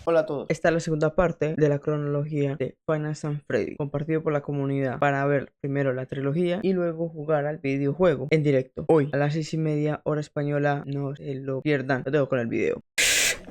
Hola a todos. Esta es la segunda parte de la cronología de Five Nights at Freddy, compartido por la comunidad para ver primero la trilogía y luego jugar al videojuego en directo. Hoy a las 6:30 hora española, no se lo pierdan. Lo dejo con el video.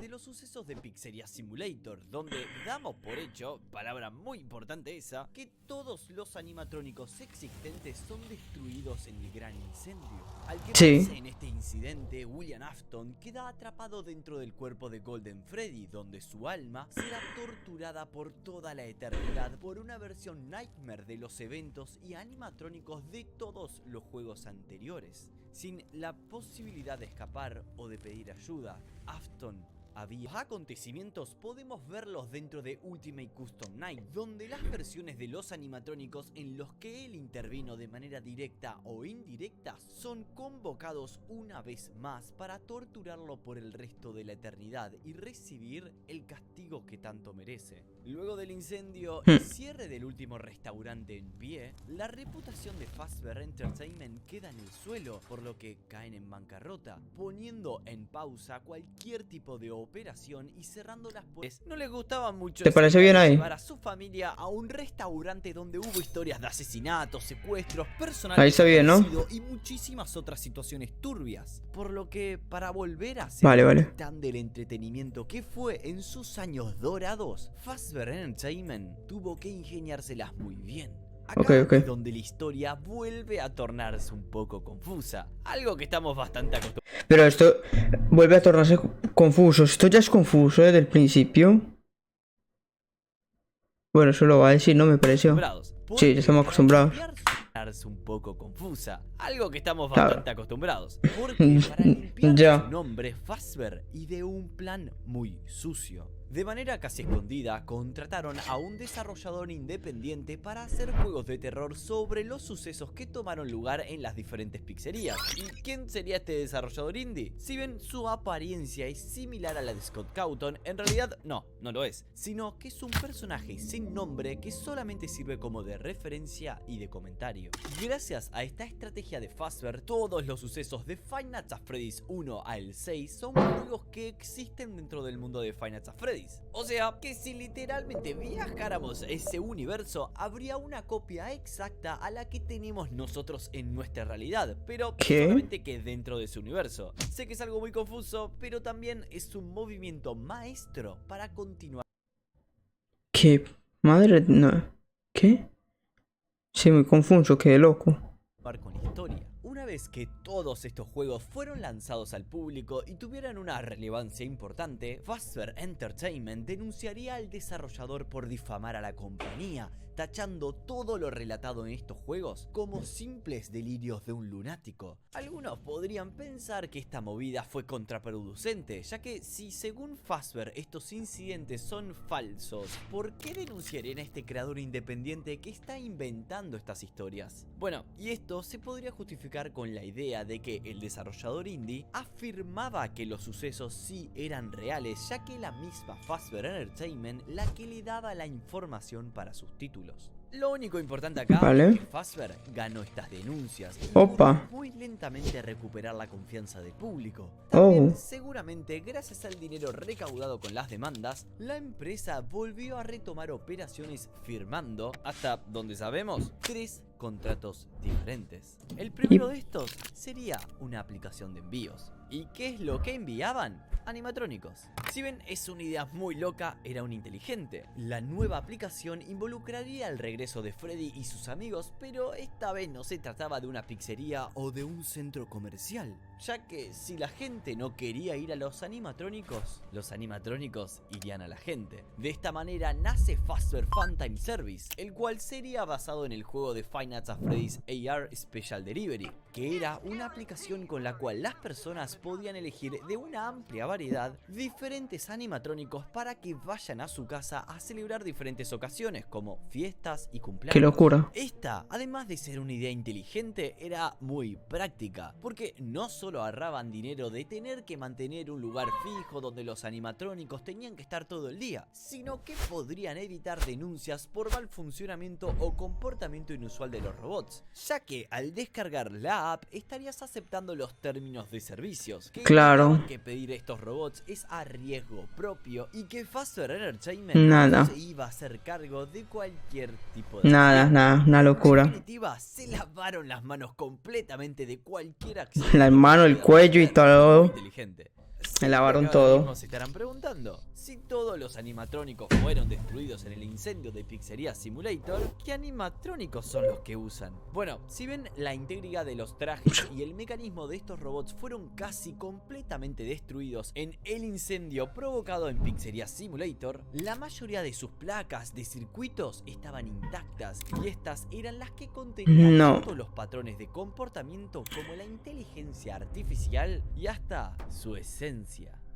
De los sucesos de Pizzeria Simulator, donde damos por hecho, palabra muy importante esa, que todos los animatrónicos existentes son destruidos en el gran incendio. Al que parece en este incidente, William Afton queda atrapado dentro del cuerpo de Golden Freddy, donde su alma será torturada por toda la eternidad por una versión Nightmare de los eventos y animatrónicos de todos los juegos anteriores. Sin la posibilidad de escapar o de pedir ayuda, Afton los acontecimientos podemos verlos dentro de Ultimate Custom Night, donde las versiones de los animatrónicos en los que él intervino de manera directa o indirecta son convocados una vez más para torturarlo por el resto de la eternidad y recibir el castigo que tanto merece. Luego del incendio y cierre del último restaurante en pie, la reputación de Fazbear Entertainment queda en el suelo, por lo que caen en bancarrota, poniendo en pausa cualquier tipo de operación y cerrando las puertas. No les gustaba mucho. ¿Te parece bien ahí? Llevar a su familia a un restaurante donde hubo historias de asesinatos, secuestros, personales ahí está bien, ¿no? y muchísimas otras situaciones turbias. Por lo que para volver a ser Vale. tan del entretenimiento que fue en sus años dorados, Fazbear Entertainment tuvo que ingeniárselas muy bien. Acá es donde la historia vuelve a tornarse un poco confusa, algo que estamos bastante acostumbrados. Pero esto vuelve a tornarse confuso. Esto ya es confuso desde el principio. Bueno, eso lo va a decir, ¿no? Me pareció. Sí, ya estamos acostumbrados. Un poco confusa, algo que estamos bastante acostumbrados. Porque para limpiar su nombre, Fazbear ideó un plan muy sucio. De manera casi escondida, contrataron a un desarrollador independiente para hacer juegos de terror sobre los sucesos que tomaron lugar en las diferentes pizzerías. ¿Y quién sería este desarrollador indie? Si bien su apariencia es similar a la de Scott Cawthon, en realidad no lo es, sino que es un personaje sin nombre que solamente sirve como de referencia y de comentario. Gracias a esta estrategia de Fazbear, todos los sucesos de Five Nights at Freddy's 1 al 6 son juegos que existen dentro del mundo de Five Nights at Freddy's. O sea, que si literalmente viajáramos a ese universo, habría una copia exacta a la que tenemos nosotros en nuestra realidad, pero solamente que dentro de ese universo. Sé que es algo muy confuso, pero también es un movimiento maestro para continuar. ¿Qué? Madre... no. ¿Qué? Sí, muy confuso, qué loco. Con historia. Una vez que todos estos juegos fueron lanzados al público y tuvieran una relevancia importante, Fazbear Entertainment denunciaría al desarrollador por difamar a la compañía, tachando todo lo relatado en estos juegos como simples delirios de un lunático. Algunos podrían pensar que esta movida fue contraproducente, ya que si según Fazbear estos incidentes son falsos, ¿por qué denunciarían a este creador independiente que está inventando estas historias? Bueno, y esto se podría justificar con la idea de que el desarrollador indie afirmaba que los sucesos sí eran reales, ya que la misma Fazbear Entertainment la que le daba la información para sus títulos. Lo único importante acá es que Fazbear ganó estas denuncias y pudo muy lentamente recuperar la confianza del público. También, seguramente gracias al dinero recaudado con las demandas, la empresa volvió a retomar operaciones firmando, hasta donde sabemos, 3 contratos diferentes. El primero de estos sería una aplicación de envíos. ¿Y qué es lo que enviaban? Animatrónicos. Si bien es una idea muy loca, era un inteligente. La nueva aplicación involucraría el regreso de Freddy y sus amigos, pero esta vez no se trataba de una pizzería o de un centro comercial, ya que si la gente no quería ir a los animatrónicos irían a la gente. De esta manera nace Fazbear Funtime Service, el cual sería basado en el juego de Five Nights at Freddy's AR Special Delivery, que era una aplicación con la cual las personas podían elegir de una amplia variedad diferentes animatrónicos para que vayan a su casa a celebrar diferentes ocasiones como fiestas y cumpleaños. ¡Qué locura! Esta, además de ser una idea inteligente, era muy práctica, porque no solo ahorraban dinero de tener que mantener un lugar fijo donde los animatrónicos tenían que estar todo el día, sino que podrían evitar denuncias por mal funcionamiento o comportamiento inusual de los robots, ya que al descargar la app estarías aceptando los términos de servicio. servicios que Claro. tendrían que pedir estos robots es a riesgo propio y que Fazbear Entertainment Nada. no se iba a hacer cargo de cualquier tipo de Nada, acción. nada, una En locura. definitiva, se lavaron las manos completamente de cualquier acción. La mano, el que cuello y pueda ser todo. muy inteligente. Me lavaron Seguro que ahora todo. mismo se estarán preguntando si todos los animatrónicos fueron destruidos en el incendio de Pizzería Simulator, ¿qué animatrónicos son los que usan? Bueno, si bien la integridad de los trajes y el mecanismo de estos robots fueron casi completamente destruidos en el incendio provocado en Pizzería Simulator, la mayoría de sus placas de circuitos estaban intactas y estas eran las que contenían No. tanto los patrones de comportamiento como la inteligencia artificial y hasta su esencia.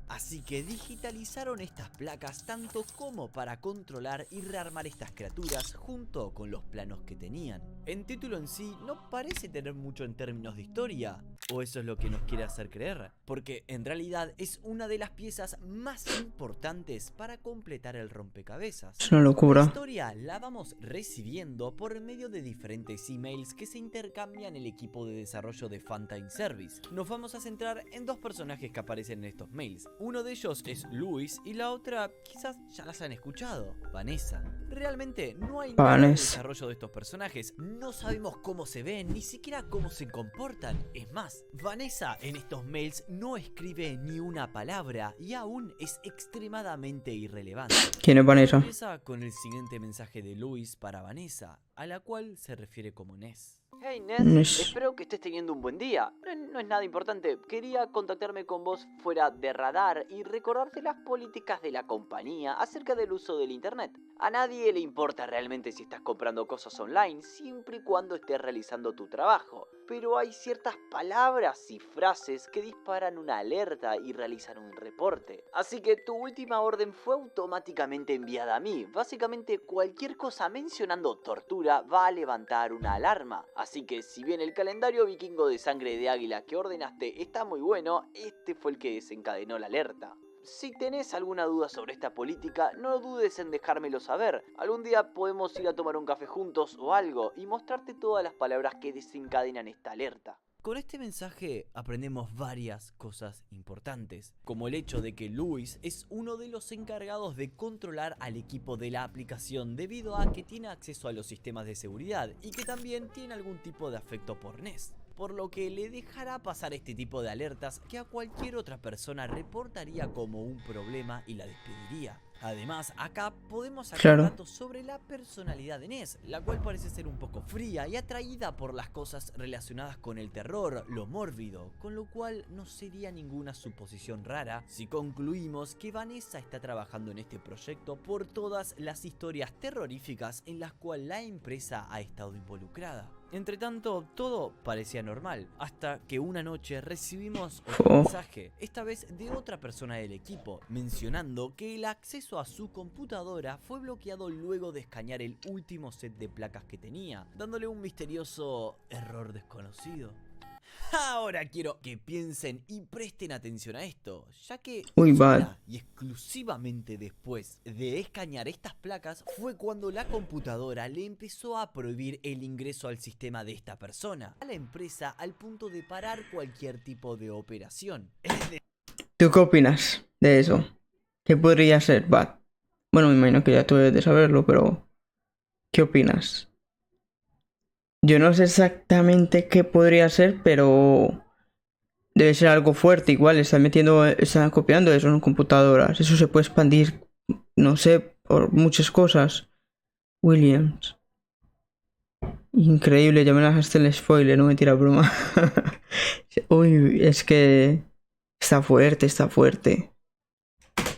Así que digitalizaron estas placas tanto como para controlar y rearmar estas criaturas junto con los planos que tenían. El título en sí no parece tener mucho en términos de historia, o eso es lo que nos quiere hacer creer, porque en realidad es una de las piezas más importantes para completar el rompecabezas. Es una La locura. historia la vamos recibiendo por medio de diferentes emails que se intercambian el equipo de desarrollo de Funtime Service. Nos vamos a centrar en dos personajes que aparecen en estos mails. Uno de ellos es Luis y la otra quizás ya las han escuchado, Vanessa. Realmente no hay nada de Vanessa. desarrollo de estos personajes, no sabemos cómo se ven, ni siquiera cómo se comportan. Es más, Vanessa en estos mails no escribe ni una palabra y aún es extremadamente irrelevante. ¿Quién es Vanessa? Empieza con el siguiente mensaje de Luis para Vanessa, a la cual se refiere como Ness. Hey Ness, Ness. espero que estés teniendo un buen día. No es nada importante, quería contactarme con vos fuera de radar y recordarte las políticas de la compañía acerca del uso del internet. A nadie le importa realmente si estás comprando cosas online, siempre y cuando estés realizando tu trabajo. Pero hay ciertas palabras y frases que disparan una alerta y realizan un reporte. Así que tu última orden fue automáticamente enviada a mí. Básicamente cualquier cosa mencionando tortura va a levantar una alarma. Así que si bien el calendario vikingo de sangre de águila que ordenaste está muy bueno, este fue el que desencadenó la alerta. Si tenés alguna duda sobre esta política, no dudes en dejármelo saber. Algún día podemos ir a tomar un café juntos o algo y mostrarte todas las palabras que desencadenan esta alerta. Con este mensaje aprendemos varias cosas importantes, como el hecho de que Luis es uno de los encargados de controlar al equipo de la aplicación debido a que tiene acceso a los sistemas de seguridad y que también tiene algún tipo de afecto por Ness, por lo que le dejará pasar este tipo de alertas que a cualquier otra persona reportaría como un problema y la despediría. Además, acá podemos sacar Claro. datos sobre la personalidad de Ness, la cual parece ser un poco fría y atraída por las cosas relacionadas con el terror, lo mórbido, con lo cual no sería ninguna suposición rara si concluimos que Vanessa está trabajando en este proyecto por todas las historias terroríficas en las cuales la empresa ha estado involucrada. Entre tanto, todo parecía normal, hasta que una noche recibimos otro mensaje, esta vez de otra persona del equipo, mencionando que el acceso a su computadora fue bloqueado luego de escanear el último set de placas que tenía, dándole un misterioso error desconocido. Ahora quiero que piensen y presten atención a esto, ya que Uy, sola vale. y exclusivamente después de escanear estas placas fue cuando la computadora le empezó a prohibir el ingreso al sistema de esta persona, a la empresa, al punto de parar cualquier tipo de operación. ¿Tú qué opinas de eso? ¿Qué podría ser, Bat? Bueno, me imagino que ya tú debes de saberlo, pero ¿qué opinas? Yo no sé exactamente qué podría ser, pero debe ser algo fuerte. Igual están copiando eso en computadoras. Eso se puede expandir, no sé, por muchas cosas. Williams. Increíble, ya me dejaste el spoiler, no me tira broma. Uy, es que está fuerte, está fuerte.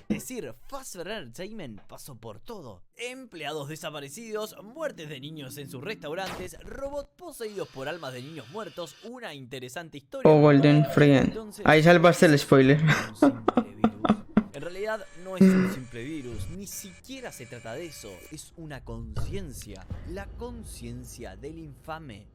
Es decir, Fazbear Entertainment pasó por todo. Empleados desaparecidos, muertes de niños en sus restaurantes, robots poseídos por almas de niños muertos, una interesante historia. Oh, Golden Friend. Entonces, Ahí salvaste el spoiler. un simple virus. En realidad no es un simple virus, ni siquiera se trata de eso, es una conciencia, la conciencia del infame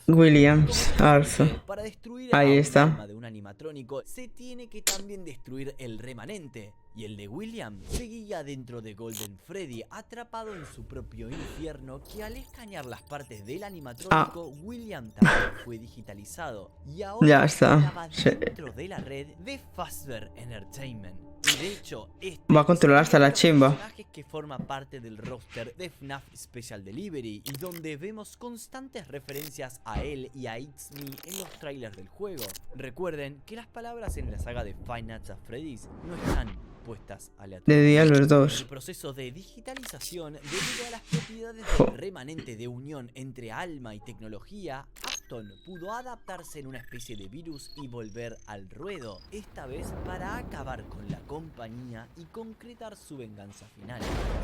Williams Arthur. Para destruir Ahí a un está. alma de un animatrónico, se tiene que también destruir el remanente. Y el de William seguía dentro de Golden Freddy, atrapado en su propio infierno, que al escanear las partes del animatrónico, William también fue digitalizado. Y ahora Ya está. estaba Sí. dentro de la red de Fazbear Entertainment. Y de hecho, Va a controlar es hasta uno la de los chimba. personajes que forma parte del roster de FNAF Special Delivery, y donde vemos constantes referencias a él y a It's Me en los trailers del juego. Recuerden que las palabras en la saga de Five Nights at Freddy's no están puestas De aleatoriamente. día los En el dos. proceso de digitalización, debido a las propiedades Jo. del remanente de unión entre alma y tecnología, Afton pudo adaptarse en una especie de virus y volver al ruedo, esta vez para acabar con la compañía y concretar su venganza final.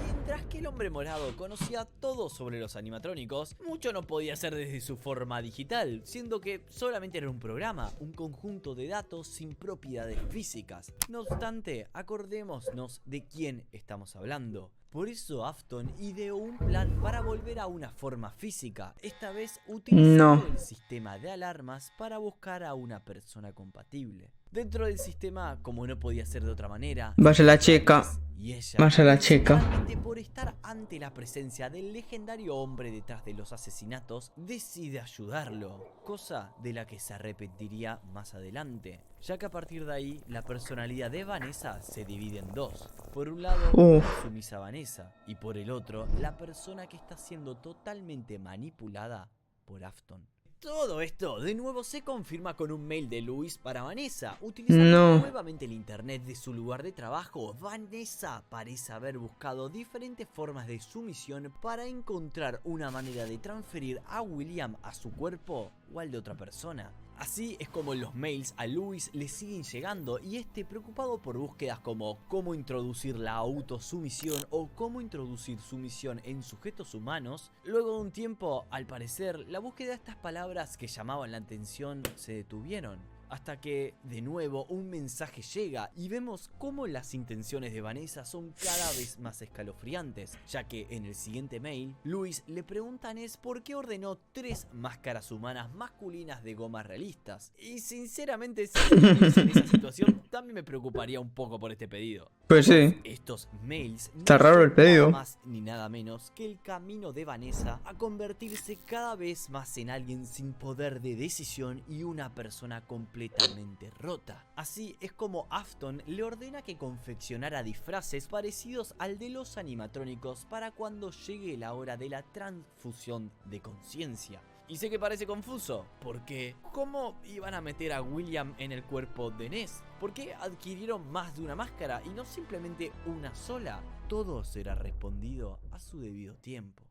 Mientras que el hombre morado conocía todo sobre los animatrónicos, mucho no podía hacer desde su forma digital, siendo que solamente era un programa, un conjunto de datos sin propiedades físicas. No obstante, acordémonos de quién estamos hablando. Por eso Afton ideó un plan para volver a una forma física, esta vez utilizando No. el sistema de alarmas para buscar a una persona compatible. Dentro del sistema, como no podía ser de otra manera, Va a ser la chica. y ella, Va a ser la chica. principalmente por estar ante la presencia del legendario hombre detrás de los asesinatos, decide ayudarlo, cosa de la que se arrepentiría más adelante, ya que a partir de ahí la personalidad de Vanessa se divide en dos. Por un lado, la sumisa Vanessa, y por el otro, la persona que está siendo totalmente manipulada por Afton. Todo esto de nuevo se confirma con un mail de Luis para Vanessa. Utilizando nuevamente el internet de su lugar de trabajo, Vanessa parece haber buscado diferentes formas de sumisión para encontrar una manera de transferir a William a su cuerpo o al de otra persona. Así es como los mails a Luis le siguen llegando, y este, preocupado por búsquedas como cómo introducir la autosumisión o cómo introducir sumisión en sujetos humanos, luego de un tiempo, al parecer, la búsqueda de estas palabras que llamaban la atención se detuvieron. Hasta que, de nuevo, un mensaje llega y vemos cómo las intenciones de Vanessa son cada vez más escalofriantes, ya que en el siguiente mail, Luis le pregunta a Ness por qué ordenó 3 máscaras humanas masculinas de goma realistas. Y sinceramente, si estuviese en esa situación, también me preocuparía un poco por este pedido. Pues sí. Estos mails Está no raro son el pedido. nada más ni nada menos que el camino de Vanessa a convertirse cada vez más en alguien sin poder de decisión y una persona completamente rota. Así es como Afton le ordena que confeccionara disfraces parecidos al de los animatrónicos para cuando llegue la hora de la transfusión de conciencia. Y sé que parece confuso, porque ¿cómo iban a meter a William en el cuerpo de Ness? ¿Por qué adquirieron más de una máscara y no simplemente una sola? Todo será respondido a su debido tiempo.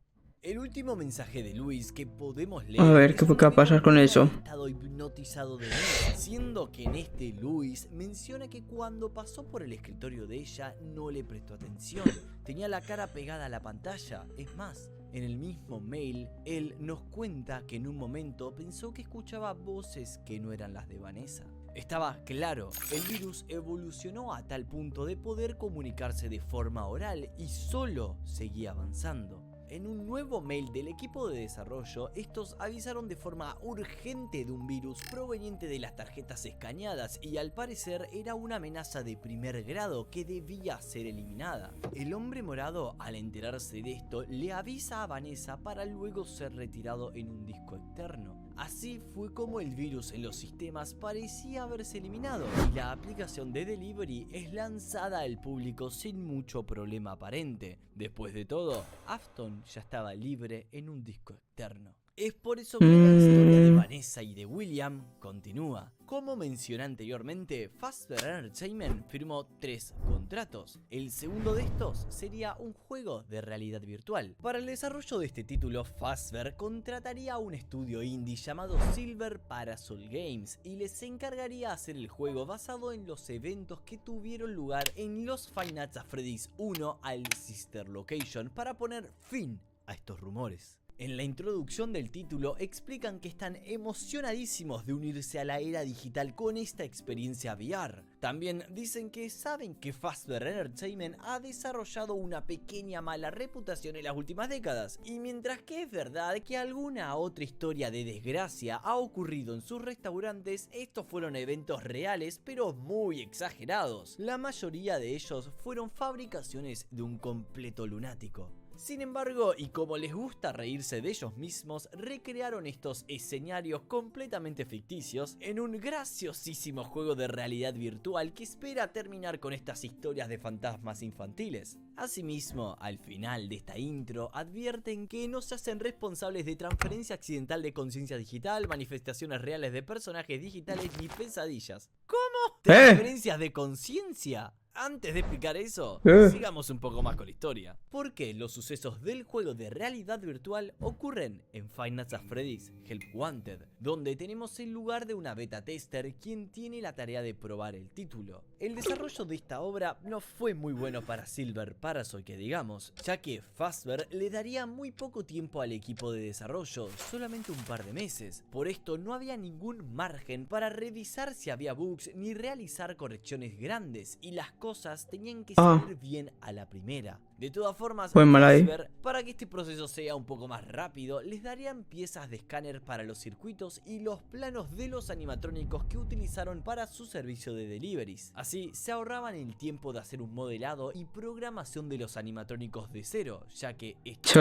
El último mensaje de Luis que podemos leer. A ver, ¿qué va a pasar con eso? Estado hipnotizado de Ness, siendo que en este Luis menciona que cuando pasó por el escritorio de ella no le prestó atención, tenía la cara pegada a la pantalla. Es más, en el mismo mail, él nos cuenta que en un momento pensó que escuchaba voces que no eran las de Vanessa. Estaba claro, el virus evolucionó a tal punto de poder comunicarse de forma oral y solo seguía avanzando. En un nuevo mail del equipo de desarrollo, estos avisaron de forma urgente de un virus proveniente de las tarjetas escaneadas, y al parecer era una amenaza de primer grado que debía ser eliminada. El hombre morado, al enterarse de esto, le avisa a Vanessa para luego ser retirado en un disco externo. Así fue como el virus en los sistemas parecía haberse eliminado, y la aplicación de Delivery es lanzada al público sin mucho problema aparente. Después de todo, Afton ya estaba libre en un disco externo. Es por eso que la historia de Vanessa y de William continúa. Como mencioné anteriormente, Fazbear Entertainment firmó 3 contratos. El segundo de estos sería un juego de realidad virtual. Para el desarrollo de este título, Fazbear contrataría a un estudio indie llamado Silver Parasol Games y les encargaría hacer el juego basado en los eventos que tuvieron lugar en los Five Nights at Freddy's 1 al Sister Location para poner fin a estos rumores. En la introducción del título explican que están emocionadísimos de unirse a la era digital con esta experiencia VR. También dicen que saben que Fazbear Entertainment ha desarrollado una pequeña mala reputación en las últimas décadas, y mientras que es verdad que alguna otra historia de desgracia ha ocurrido en sus restaurantes, estos fueron eventos reales pero muy exagerados. La mayoría de ellos fueron fabricaciones de un completo lunático. Sin embargo, y como les gusta reírse de ellos mismos, recrearon estos escenarios completamente ficticios en un graciosísimo juego de realidad virtual que espera terminar con estas historias de fantasmas infantiles. Asimismo, al final de esta intro, advierten que no se hacen responsables de transferencia accidental de conciencia digital, manifestaciones reales de personajes digitales ni pesadillas. ¿Cómo? ¿Transferencias de conciencia? Antes de explicar eso, sigamos un poco más con la historia. Porque los sucesos del juego de realidad virtual ocurren en Five Nights at Freddy's Help Wanted, donde tenemos el lugar de una beta tester quien tiene la tarea de probar el título. El desarrollo de esta obra no fue muy bueno para Silver Parasol, que digamos, ya que Fazbear le daría muy poco tiempo al equipo de desarrollo, solamente un par de meses. Por esto no había ningún margen para revisar si había bugs ni realizar correcciones grandes, y las cosas tenían que salir bien a la primera. De todas formas, Fazbear, para que este proceso sea un poco más rápido, les darían piezas de escáner para los circuitos y los planos de los animatrónicos que utilizaron para su servicio de deliveries. Así se ahorraban el tiempo de hacer un modelado y programación de los animatrónicos de cero, ya que estos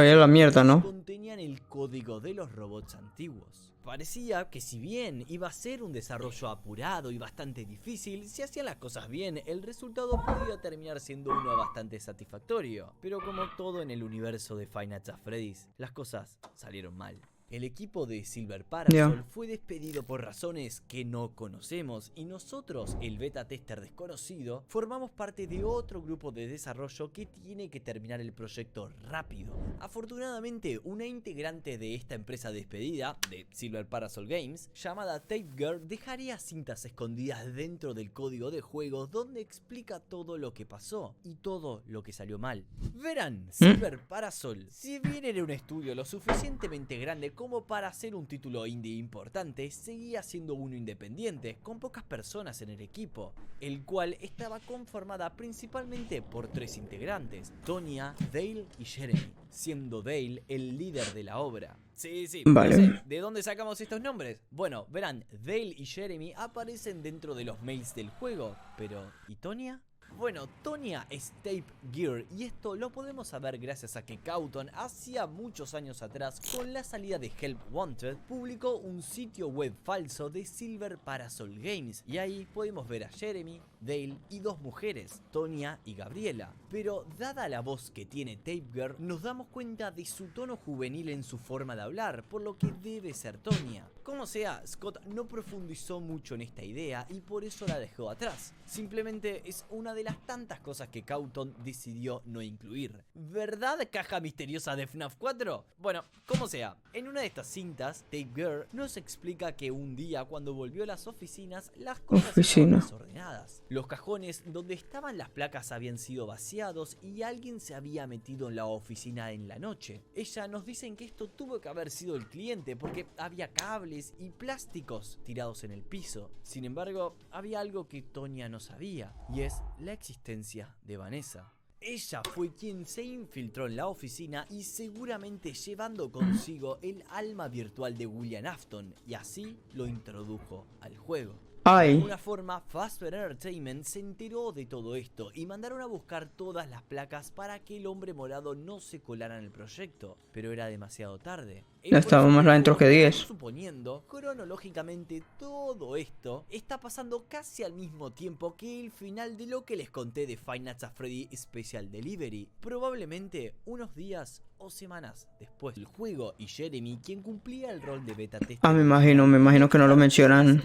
contenían el código de los robots antiguos. Parecía que si bien iba a ser un desarrollo apurado y bastante difícil, si hacían las cosas bien, el resultado podía terminar siendo uno bastante satisfactorio. Pero como todo en el universo de Five Nights at Freddy's, las cosas salieron mal. El equipo de Silver Parasol fue despedido por razones que no conocemos, y nosotros, el beta tester desconocido, formamos parte de otro grupo de desarrollo que tiene que terminar el proyecto rápido. Afortunadamente, una integrante de esta empresa despedida, de Silver Parasol Games, llamada Tape Girl, dejaría cintas escondidas dentro del código de juego donde explica todo lo que pasó y todo lo que salió mal. Verán, Silver Parasol, si bien era un estudio lo suficientemente grande como para hacer un título indie importante, seguía siendo uno independiente, con pocas personas en el equipo, el cual estaba conformada principalmente por 3 integrantes, Tonya, Dale y Jeremy, siendo Dale el líder de la obra. Sí, vale. No sé, ¿de dónde sacamos estos nombres? Bueno, verán, Dale y Jeremy aparecen dentro de los mails del juego, pero ¿y Tonya? Bueno, Tonya es Tape Gear, y esto lo podemos saber gracias a que Kauton hacía muchos años atrás, con la salida de Help Wanted, publicó un sitio web falso de Silver Parasol Games, y ahí podemos ver a Jeremy, Dale y 2 mujeres, Tonya y Gabriela. Pero dada la voz que tiene Tape Girl, nos damos cuenta de su tono juvenil en su forma de hablar, por lo que debe ser Tonya. Como sea, Scott no profundizó mucho en esta idea y por eso la dejó atrás. Simplemente es una de las tantas cosas que Kauton decidió no incluir. ¿Verdad, caja misteriosa de FNAF 4? Bueno, como sea, en una de estas cintas, Tape Girl nos explica que un día cuando volvió a las oficinas, las cosas estaban desordenadas. Los cajones donde estaban las placas habían sido vaciados y alguien se había metido en la oficina en la noche. Ella nos dicen que esto tuvo que haber sido el cliente porque había cables y plásticos tirados en el piso. Sin embargo, había algo que Tonya no sabía, y es la existencia de Vanessa. Ella fue quien se infiltró en la oficina y seguramente llevando consigo el alma virtual de William Afton, y así lo introdujo al juego. De alguna forma, Fazbear Entertainment se enteró de todo esto y mandaron a buscar todas las placas para que el hombre morado no se colara en el proyecto, pero era demasiado tarde. Ya estábamos más adentro que 10. Suponiendo, cronológicamente, todo esto está pasando casi al mismo tiempo que el final de lo que les conté de Five Nights at Freddy Special Delivery, probablemente unos días o semanas después del juego, y Jeremy, quien cumplía el rol de beta tester. Me imagino que no lo mencionan,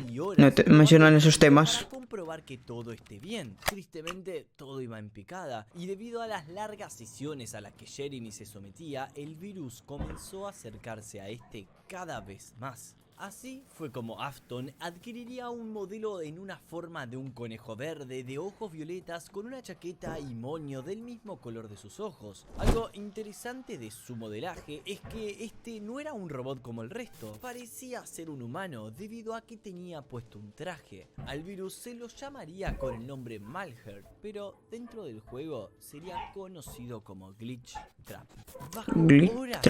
mencionan esos temas. Para comprobar que todo esté bien. Tristemente, todo iba en picada, y debido a las largas sesiones a las que Jeremy se sometía, el virus comenzó a acercarse a este cada vez más. Así fue como Afton adquiriría un modelo en una forma de un conejo verde de ojos violetas con una chaqueta y moño del mismo color de sus ojos. Algo interesante de su modelaje es que este no era un robot como el resto, parecía ser un humano debido a que tenía puesto un traje. Al virus se lo llamaría con el nombre Malheur, pero dentro del juego sería conocido como Glitch Trap. Bajo horas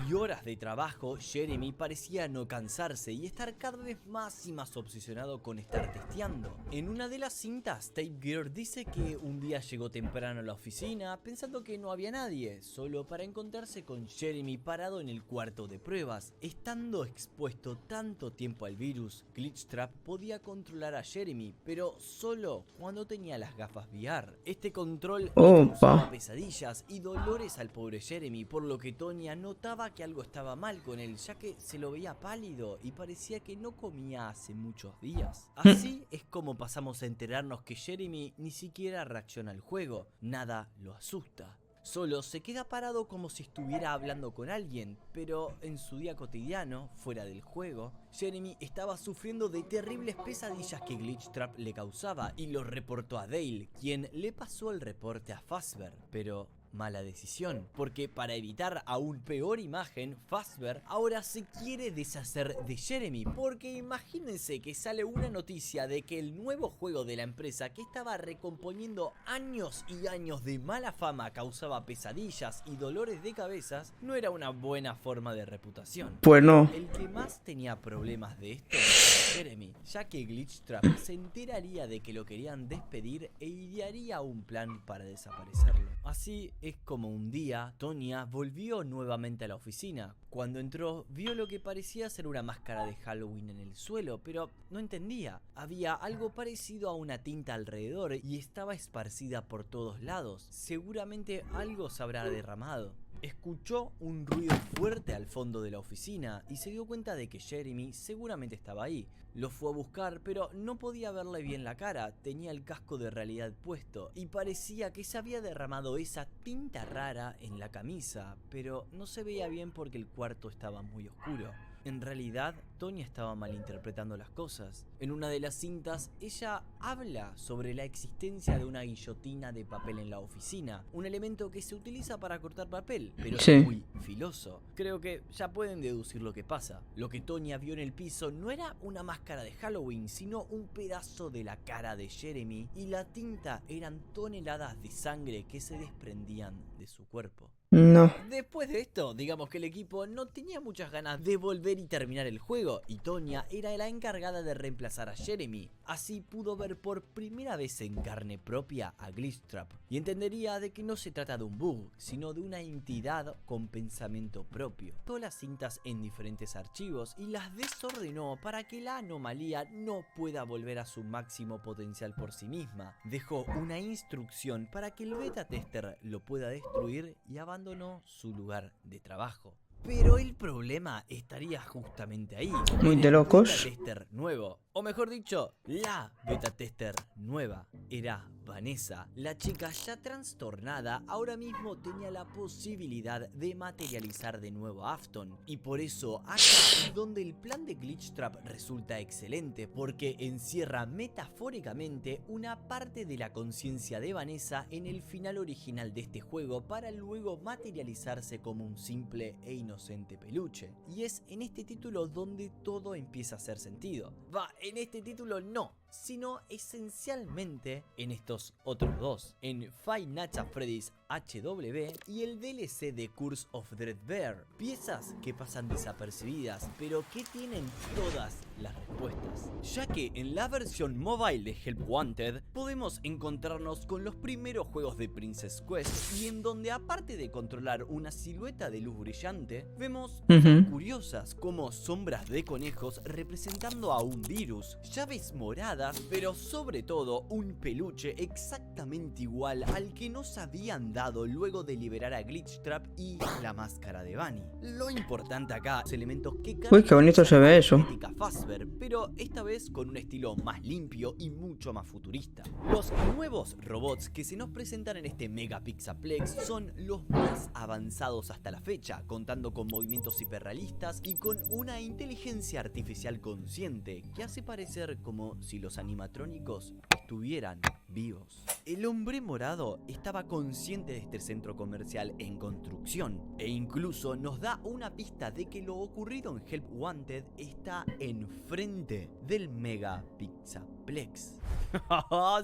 y horas de trabajo, Jeremy parecía no cansarse y estar cada vez más y más obsesionado con estar testeando. En una de las cintas, Tape Gear dice que un día llegó temprano a la oficina pensando que no había nadie, solo para encontrarse con Jeremy parado en el cuarto de pruebas. Estando expuesto tanto tiempo al virus, Glitchtrap podía controlar a Jeremy, pero solo cuando tenía las gafas VR. Este control le causaba pesadillas y dolores al pobre Jeremy, por lo que Tonya notaba que algo estaba mal con él, ya que se lo veía pálido y parecía que no comía hace muchos días. Así es como pasamos a enterarnos que Jeremy ni siquiera reacciona al juego, nada lo asusta. Solo se queda parado como si estuviera hablando con alguien, pero en su día cotidiano, fuera del juego, Jeremy estaba sufriendo de terribles pesadillas que Glitchtrap le causaba y lo reportó a Dale, quien le pasó el reporte a Fazbear, pero mala decisión, porque para evitar aún peor imagen, Fazbear ahora se quiere deshacer de Jeremy, porque imagínense que sale una noticia de que el nuevo juego de la empresa que estaba recomponiendo años y años de mala fama causaba pesadillas y dolores de cabezas, no era una buena forma de reputación. Pues no. El que más tenía problemas de esto era Jeremy, ya que Glitchtrap se enteraría de que lo querían despedir e idearía un plan para desaparecerlo. Así es como un día Tonya volvió nuevamente a la oficina. Cuando entró, vio lo que parecía ser una máscara de Halloween en el suelo, pero no entendía. Había algo parecido a una tinta alrededor y estaba esparcida por todos lados. Seguramente algo se habrá derramado. Escuchó un ruido fuerte al fondo de la oficina y se dio cuenta de que Jeremy seguramente estaba ahí. Lo fue a buscar, pero no podía verle bien la cara, tenía el casco de realidad puesto y parecía que se había derramado esa tinta rara en la camisa, pero no se veía bien porque el cuarto estaba muy oscuro. En realidad, Tonya estaba malinterpretando las cosas. En una de las cintas, ella habla sobre la existencia de una guillotina de papel en la oficina, un elemento que se utiliza para cortar papel, pero es muy filoso. Creo que ya pueden deducir lo que pasa. Lo que Tonya vio en el piso no era una máscara de Halloween, sino un pedazo de la cara de Jeremy, y la tinta eran toneladas de sangre que se desprendían de su cuerpo. No. Después de esto, digamos que el equipo no tenía muchas ganas de volver y terminar el juego, y Tonya era la encargada de reemplazar a Jeremy. Así pudo ver por primera vez en carne propia a Glitchtrap y entendería de que no se trata de un bug, sino de una entidad con pensamiento propio. Todas las cintas en diferentes archivos y las desordenó para que la anomalía no pueda volver a su máximo potencial por sí misma. Dejó una instrucción para que el beta tester lo pueda destruir y abandonó su lugar de trabajo. Pero el problema estaría justamente ahí. Muy de locos. Beta tester nuevo, o mejor dicho, la beta tester nueva era Vanessa. La chica ya trastornada ahora mismo tenía la posibilidad de materializar de nuevo a Afton. Y por eso acá es donde el plan de Glitchtrap resulta excelente, porque encierra metafóricamente una parte de la conciencia de Vanessa en el final original de este juego para luego materializarse como un simple e inocente peluche. Y es en este título donde todo empieza a hacer sentido. En este título no, sino esencialmente en estos otros dos, en Five Nights at Freddy's HW y el DLC de Curse of Dreadbear, piezas que pasan desapercibidas pero que tienen todas las respuestas, ya que en la versión mobile de Help Wanted podemos encontrarnos con los primeros juegos de Princess Quest, y en donde aparte de controlar una silueta de luz brillante, vemos cosas curiosas como sombras de conejos representando a un virus, llaves moradas hadas, pero sobre todo un peluche exactamente igual al que nos habían dado luego de liberar a Glitchtrap y la máscara de Bunny. Lo importante acá, los elementos que Uy, qué bonito se ve eso. Fazbear, pero esta vez con un estilo más limpio y mucho más futurista. Los nuevos robots que se nos presentan en este Mega Pixaplex son los más avanzados hasta la fecha, contando con movimientos hiperrealistas y con una inteligencia artificial consciente que hace parecer como si los animatrónicos estuvieran vivos. El hombre morado estaba consciente de este centro comercial en construcción e incluso nos da una pista de que lo ocurrido en Help Wanted está enfrente del Mega Pixaplex.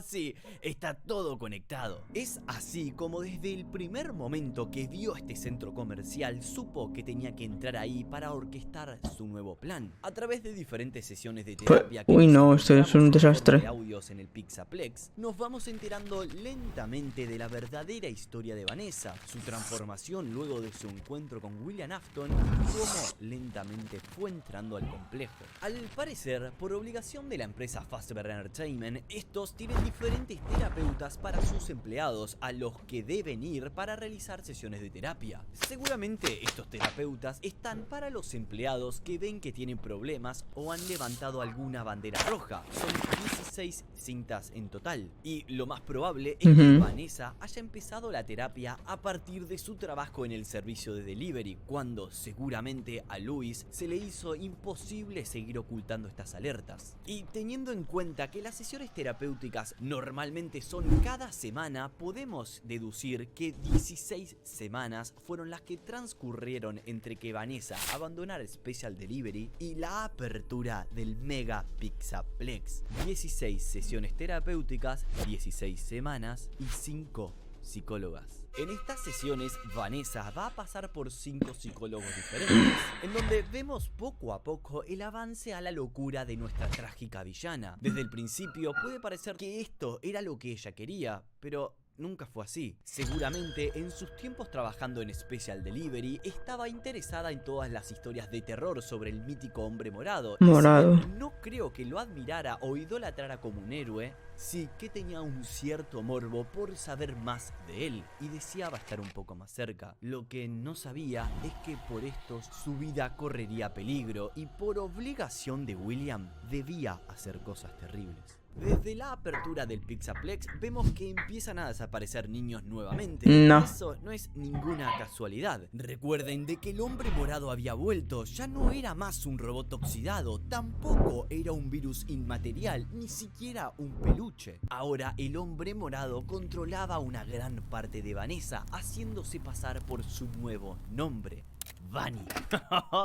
Sí, está todo conectado. Es así como desde el primer momento que vio este centro comercial supo que tenía que entrar ahí para orquestar su nuevo plan. A través de diferentes sesiones de terapia que uy, no, esto es un desastre. de audios en el Pixaplex, nos vamos enterando lentamente de la verdadera historia de Vanessa, su transformación luego de su encuentro con William Afton y cómo lentamente fue entrando al complejo. Al parecer, por obligación de la empresa Fazbear Entertainment, estos tienen diferentes terapeutas para sus empleados a los que deben ir para realizar sesiones de terapia. Seguramente estos terapeutas están para los empleados que ven que tienen problemas o han levantado alguna bandera roja. Son 16 cintas en total. Y lo más probable es que Vanessa haya empezado la terapia a partir de su trabajo en el servicio de delivery, cuando seguramente a Luis se le hizo imposible seguir ocultando estas alertas. Y teniendo en cuenta que las sesiones terapéuticas normalmente son cada semana, podemos deducir que 16 semanas fueron las que transcurrieron entre que Vanessa abandonara Special Delivery y la apertura del Mega Pixaplex. 16 sesiones terapéuticas, 16 semanas y 5 psicólogas. En estas sesiones, Vanessa va a pasar por 5 psicólogos diferentes, en donde vemos poco a poco el avance a la locura de nuestra trágica villana. Desde el principio puede parecer que esto era lo que ella quería, pero nunca fue así. Seguramente en sus tiempos trabajando en Special Delivery estaba interesada en todas las historias de terror sobre el mítico hombre morado. Morado. Y si bien no creo que lo admirara o idolatrara como un héroe, sí que tenía un cierto morbo por saber más de él y deseaba estar un poco más cerca. Lo que no sabía es que por esto su vida correría peligro y por obligación de William debía hacer cosas terribles. Desde la apertura del Pixaplex vemos que empiezan a desaparecer niños nuevamente. No. Eso no es ninguna casualidad. Recuerden de que el hombre morado había vuelto. Ya no era más un robot oxidado, tampoco era un virus inmaterial, ni siquiera un peluche. Ahora el hombre morado controlaba una gran parte de Vanessa, haciéndose pasar por su nuevo nombre: Bunny.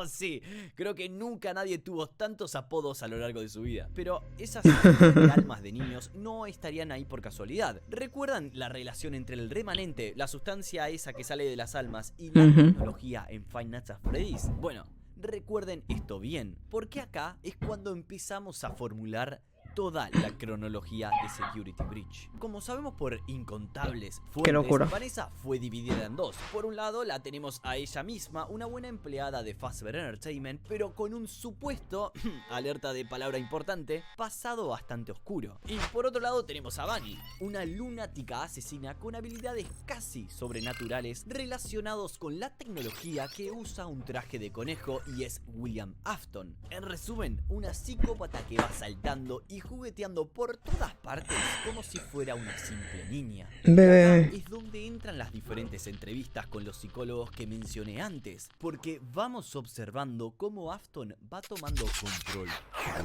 Sí, creo que nunca nadie tuvo tantos apodos a lo largo de su vida. Pero esas almas de niños no estarían ahí por casualidad. ¿Recuerdan la relación entre el remanente, la sustancia esa que sale de las almas, y la tecnología en Five Nights at Freddy's? Bueno, recuerden esto bien, porque acá es cuando empezamos a formular toda la cronología de Security Breach. Como sabemos por incontables fuentes, Vanessa fue dividida en dos. Por un lado la tenemos a ella misma, una buena empleada de Fazbear Entertainment, pero con un supuesto, alerta de palabra importante, pasado bastante oscuro. Y por otro lado tenemos a Bunny, una lunática asesina con habilidades casi sobrenaturales relacionados con la tecnología que usa un traje de conejo y es William Afton. En resumen, una psicópata que va saltando y jugueteando por todas partes como si fuera una simple niña. Bebé. Es donde entran las diferentes entrevistas con los psicólogos que mencioné antes, porque vamos observando cómo Afton va tomando control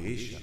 de ella.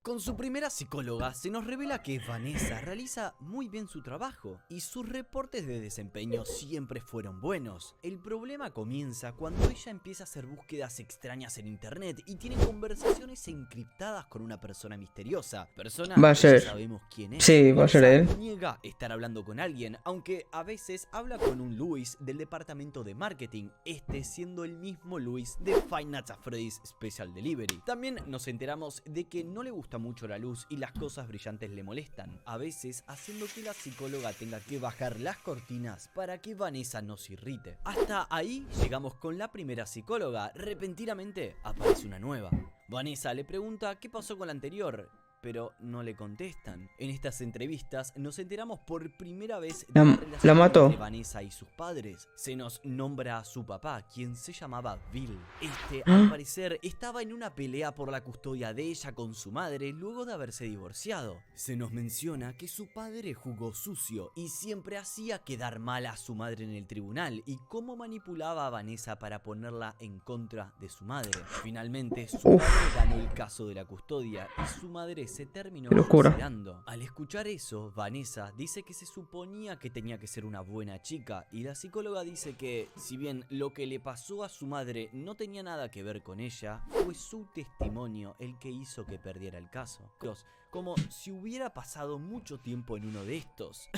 Con su primera psicóloga se nos revela que Vanessa realiza muy bien su trabajo y sus reportes de desempeño siempre fueron buenos. El problema comienza cuando ella empieza a hacer búsquedas extrañas en internet y tiene conversaciones encriptadas con una persona misteriosa. Persona va a ser. Que ya sabemos quién es. Sí, va a ser él. Niega estar hablando con alguien, aunque a veces habla con un Luis del departamento de marketing, este siendo el mismo Luis de Five Nights at Freddy's Special Delivery. También nos enteramos de que no le gusta mucho la luz y las cosas brillantes le molestan, a veces haciendo que la psicóloga tenga que bajar las cortinas para que Vanessa no se irrite. Hasta ahí llegamos con la primera psicóloga. Repentinamente aparece una nueva, Vanessa le pregunta qué pasó con la anterior, pero no le contestan. En estas entrevistas nos enteramos por primera vez de la relación la mató. entre Vanessa y sus padres. Se nos nombra a su papá, quien se llamaba Bill. Al parecer, estaba en una pelea por la custodia de ella con su madre luego de haberse divorciado. Se nos menciona que su padre jugó sucio y siempre hacía quedar mal a su madre en el tribunal y cómo manipulaba a Vanessa para ponerla en contra de su madre. Finalmente, su padre ganó el caso de la custodia y su madre se terminó suicidando. Al escuchar eso, Vanessa dice que se suponía que tenía que ser una buena chica y la psicóloga dice que, si bien lo que le pasó a su madre no tenía nada que ver con ella, fue su testimonio el que hizo que perdiera el caso. Como si hubiera pasado mucho tiempo en uno de estos.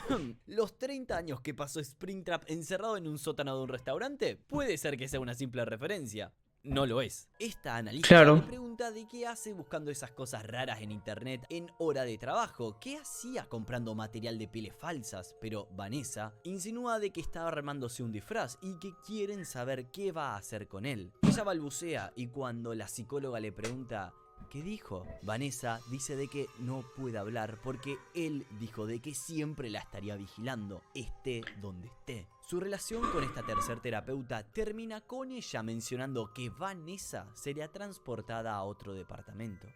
Los 30 años que pasó Springtrap encerrado en un sótano de un restaurante, puede ser que sea una simple referencia. No lo es. Esta analista le pregunta de qué hace buscando esas cosas raras en internet en hora de trabajo, qué hacía comprando material de pieles falsas, pero Vanessa insinúa de que estaba armándose un disfraz y que quieren saber qué va a hacer con él. Ella balbucea y cuando la psicóloga le pregunta ¿qué dijo?, Vanessa dice de que no puede hablar porque él dijo de que siempre la estaría vigilando, esté donde esté. Su relación con esta tercer terapeuta termina con ella mencionando que Vanessa sería transportada a otro departamento.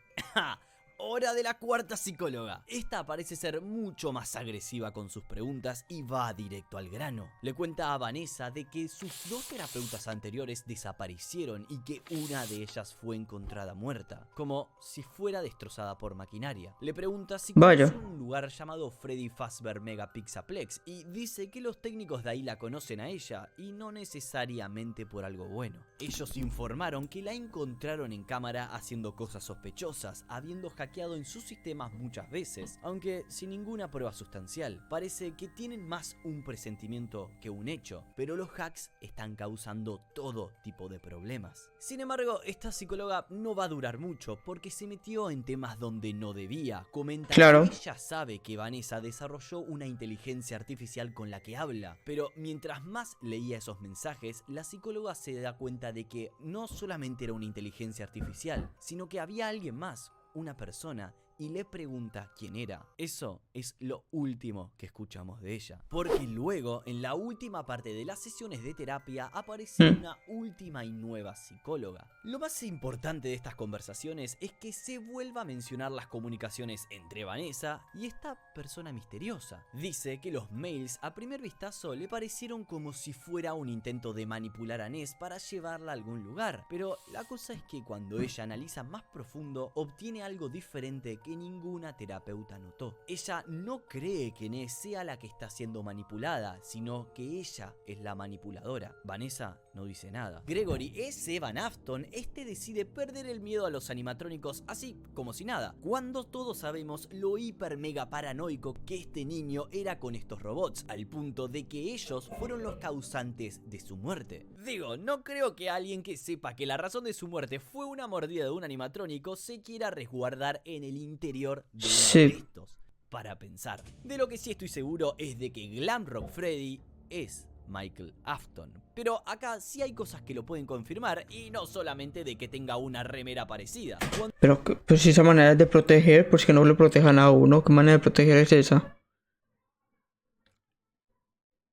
Hora de la cuarta psicóloga. Esta parece ser mucho más agresiva con sus preguntas y va directo al grano. Le cuenta a Vanessa de que sus dos terapeutas anteriores desaparecieron y que una de ellas fue encontrada muerta, como si fuera destrozada por maquinaria. Le pregunta si conoce un lugar llamado Freddy Fazbear Megapixaplex y dice que los técnicos de ahí la conocen a ella y no necesariamente por algo bueno. Ellos informaron que la encontraron en cámara haciendo cosas sospechosas, habiendo hackeado en sus sistemas muchas veces, aunque sin ninguna prueba sustancial. Parece que tienen más un presentimiento que un hecho, pero los hacks están causando todo tipo de problemas. Sin embargo, esta psicóloga no va a durar mucho porque se metió en temas donde no debía. Comenta que ella sabe que Vanessa desarrolló una inteligencia artificial con la que habla, pero mientras más leía esos mensajes, la psicóloga se da cuenta de que no solamente era una inteligencia artificial, sino que había alguien más, una persona, y le pregunta quién era. Eso es lo último que escuchamos de ella, porque luego en la última parte de las sesiones de terapia aparece una última y nueva psicóloga. Lo más importante de estas conversaciones es que se vuelva a mencionar las comunicaciones entre Vanessa y esta persona misteriosa. Dice que los mails a primer vistazo le parecieron como si fuera un intento de manipular a Ness para llevarla a algún lugar, pero la cosa es que cuando ella analiza más profundo obtiene algo diferente que ninguna terapeuta notó. Ella no cree que Ness sea la que está siendo manipulada, sino que ella es la manipuladora. Vanessa no dice nada. Gregory es Evan Afton. Este decide perder el miedo a los animatrónicos así como si nada, cuando todos sabemos lo hiper mega paranoico que este niño era con estos robots, al punto de que ellos fueron los causantes de su muerte. Digo, no creo que alguien que sepa que la razón de su muerte fue una mordida de un animatrónico se quiera resguardar en el interior de uno de estos. Para pensar. De lo que sí estoy seguro es de que Glamrock Freddy es Michael Afton. Pero acá sí hay cosas que lo pueden confirmar y no solamente de que tenga una remera parecida. Pero si esa manera de proteger, pues que no le protejan a uno. ¿Qué manera de proteger es esa?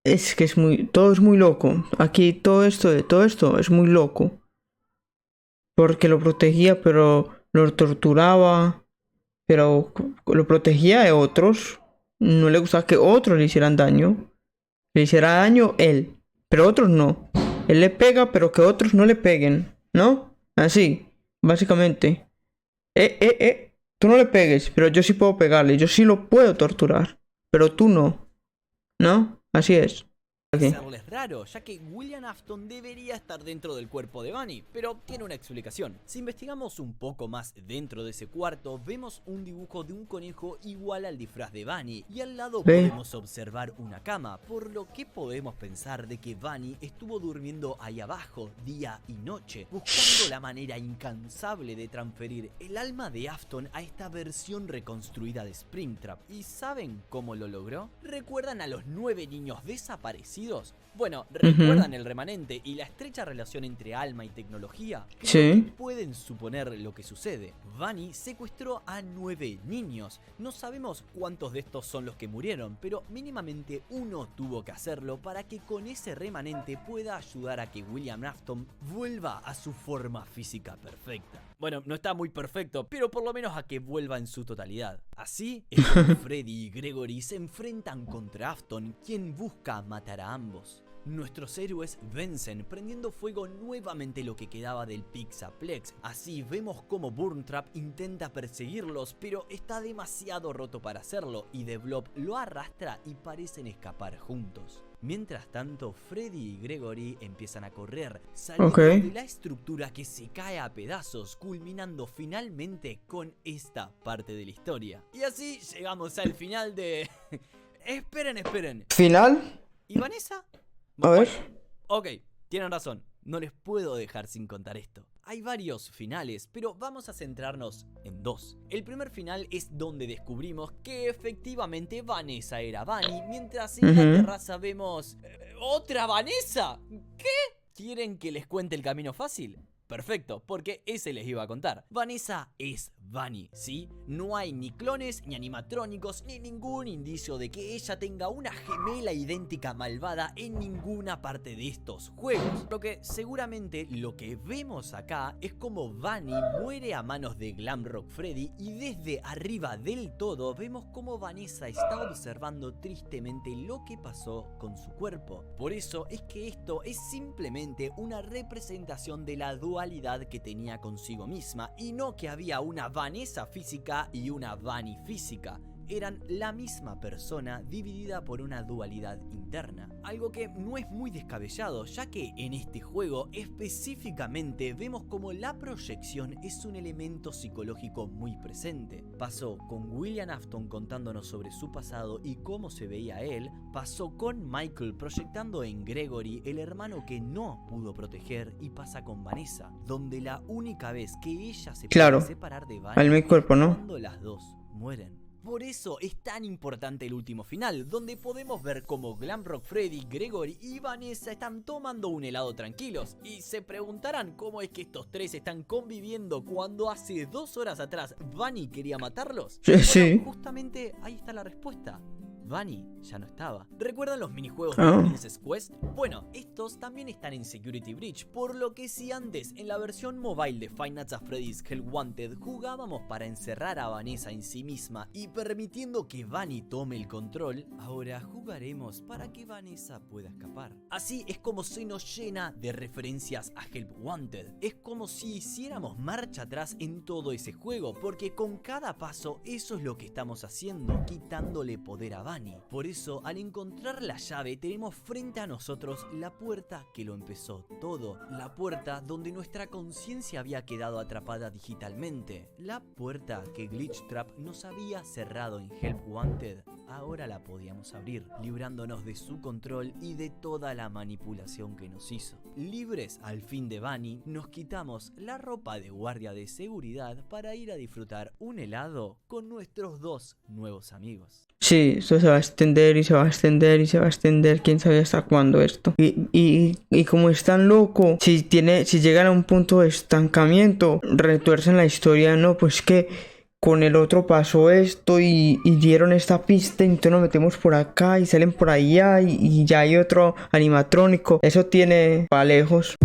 Es que todo es muy loco. Aquí todo esto es muy loco. Porque lo protegía, pero lo torturaba. Pero lo protegía de otros. No le gustaba que otros le hicieran daño. Le hiciera daño él, pero otros no. Él le pega, pero que otros no le peguen, ¿no? Así, básicamente. Tú no le pegues, pero yo sí puedo pegarle. Yo sí lo puedo torturar, pero tú no. ¿No? Así es. Serles raro, ya que William Afton debería estar dentro del cuerpo de Bunny, pero tiene una explicación. Si investigamos un poco más dentro de ese cuarto, vemos un dibujo de un conejo igual al disfraz de Bunny, y al lado podemos observar una cama, por lo que podemos pensar de que Bunny estuvo durmiendo ahí abajo, día y noche, buscando la manera incansable de transferir el alma de Afton a esta versión reconstruida de Springtrap. ¿Y saben cómo lo logró? ¿Recuerdan a los 9 niños desaparecidos fallecidos? Bueno, ¿recuerdan el remanente y la estrecha relación entre alma y tecnología? Sí. Pueden suponer lo que sucede. Vanny secuestró a 9 niños. No sabemos cuántos de estos son los que murieron, pero mínimamente uno tuvo que hacerlo para que con ese remanente pueda ayudar a que William Afton vuelva a su forma física perfecta. Bueno, no está muy perfecto, pero por lo menos a que vuelva en su totalidad. Así es como Freddy y Gregory se enfrentan contra Afton, quien busca matar a ambos. Nuestros héroes vencen, prendiendo fuego nuevamente lo que quedaba del Pixaplex. Así vemos como Burntrap intenta perseguirlos, pero está demasiado roto para hacerlo, y The Blob lo arrastra y parecen escapar juntos. Mientras tanto, Freddy y Gregory empiezan a correr, saliendo de la estructura que se cae a pedazos, culminando finalmente con esta parte de la historia. Y así llegamos al final de... Esperen. ¿Final? ¿Y Vanessa? A ver. Ok, tienen razón, no les puedo dejar sin contar esto. Hay varios finales, pero vamos a centrarnos en dos. El primer final es donde descubrimos que efectivamente Vanessa era Vanny, mientras en la terraza vemos... ¿Otra Vanessa? ¿Qué? ¿Quieren que les cuente el camino fácil? Perfecto, porque ese les iba a contar. Vanessa es Vanny, ¿sí? No hay ni clones, ni animatrónicos, ni ningún indicio de que ella tenga una gemela idéntica malvada en ninguna parte de estos juegos. Lo que seguramente lo que vemos acá es como Vanny muere a manos de Glamrock Freddy, y desde arriba del todo vemos como Vanessa está observando tristemente lo que pasó con su cuerpo. Por eso es que esto es simplemente una representación de la dualidad que tenía consigo misma, y no que había una Vanessa física y una Vanny física. Eran la misma persona dividida por una dualidad interna. Algo que no es muy descabellado, ya que en este juego específicamente vemos como la proyección es un elemento psicológico muy presente. Pasó con William Afton contándonos sobre su pasado y cómo se veía él. Pasó con Michael proyectando en Gregory, el hermano que no pudo proteger. Y pasa con Vanessa, donde la única vez que ella se puede separar de Vanny al mi cuerpo, ¿no? cuando las dos mueren. Por eso es tan importante el último final, donde podemos ver cómo Glamrock Freddy, Gregory y Vanessa están tomando un helado tranquilos. Y se preguntarán cómo es que estos tres están conviviendo cuando hace 2 horas atrás Vanny quería matarlos. Sí. Bueno, justamente ahí está la respuesta. Vanny ya no estaba. ¿Recuerdan los minijuegos de Princess Quest? Bueno, estos también están en Security Breach, por lo que si antes en la versión mobile de Five Nights at Freddy's Hell Wanted jugábamos para encerrar a Vanessa en sí misma y permitiendo que Vanny tome el control, ahora jugaremos para que Vanessa pueda escapar. Así es como se nos llena de referencias a Help Wanted. Es como si hiciéramos marcha atrás en todo ese juego, porque con cada paso eso es lo que estamos haciendo, quitándole poder a Vanny. Por eso, al encontrar la llave, tenemos frente a nosotros la puerta que lo empezó todo. La puerta donde nuestra conciencia había quedado atrapada digitalmente. La puerta que Glitchtrap nos había cerrado en Help Wanted. Ahora la podíamos abrir, librándonos de su control y de toda la manipulación que nos hizo. Libres al fin de Vanny, nos quitamos la ropa de guardia de seguridad para ir a disfrutar un helado con nuestros 2 nuevos amigos. Sí, esto se va a extender y se va a extender y se va a extender, quién sabe hasta cuándo esto. Y como es tan loco, si llegan a un punto de estancamiento, retuercen la historia, no, pues que con el otro pasó esto y dieron esta pista, y entonces nos metemos por acá y salen por allá y ya hay otro animatrónico. Eso tiene pa' lejos.